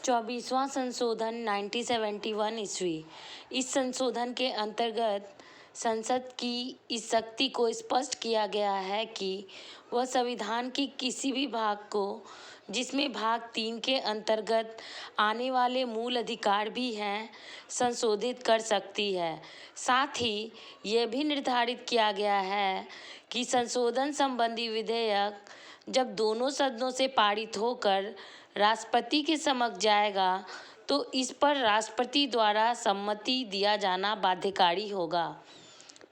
24वां संशोधन 1971 ईस्वी। इस संशोधन के अंतर्गत संसद की इस शक्ति को स्पष्ट किया गया है कि वह संविधान के किसी भी भाग को, जिसमें भाग 3 के अंतर्गत आने वाले मूल अधिकार भी हैं, संशोधित कर सकती है। साथ ही यह भी निर्धारित किया गया है कि संशोधन संबंधी विधेयक जब दोनों सदनों से पारित होकर राष्ट्रपति के समक्ष जाएगा तो इस पर राष्ट्रपति द्वारा सम्मति दिया जाना बाध्यकारी होगा।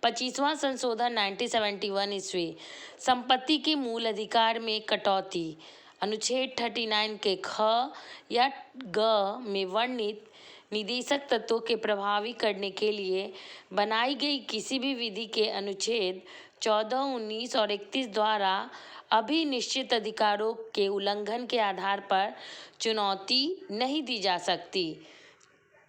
25वां संशोधन 1971 ईस्वी। संपत्ति के मूल अधिकार में कटौती। अनुच्छेद 39 के ख या ग में वर्णित निदेशक तत्वों के प्रभावी करने के लिए बनाई गई किसी भी विधि के अनुच्छेद 14, 19 और 31 द्वारा अभी निश्चित अधिकारों के उल्लंघन के आधार पर चुनौती नहीं दी जा सकती।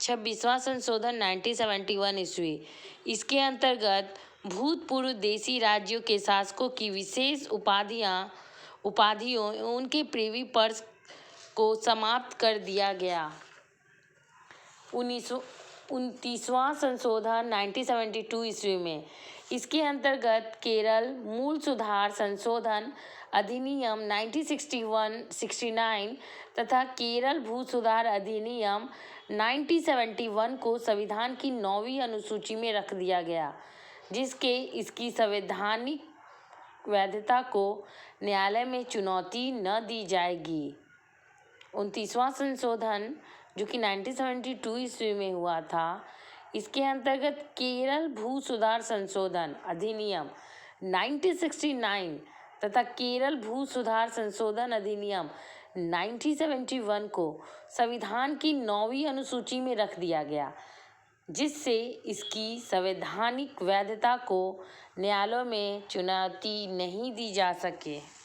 26वां संशोधन 1971 ईस्वी। इसके अंतर्गत भूतपूर्व देशी राज्यों के शासकों की विशेष उपाधियों उनके प्रिवी पर्स को समाप्त कर दिया गया। 29वां संशोधन 1972 ईस्वी में। इसके अंतर्गत केरल मूल सुधार संशोधन अधिनियम 1969 तथा केरल भू सुधार अधिनियम 1971 को संविधान की 9वीं अनुसूची में रख दिया गया, जिसके इसकी संवैधानिक वैधता को न्यायालय में चुनौती न दी जाएगी। 29वां संशोधन जो कि 1972 ईस्वी में हुआ था, इसके अंतर्गत केरल भू सुधार संशोधन अधिनियम 1969 तथा केरल भू सुधार संशोधन अधिनियम 1971 को संविधान की 9वीं अनुसूची में रख दिया गया, जिससे इसकी संवैधानिक वैधता को न्यायालयों में चुनौती नहीं दी जा सके।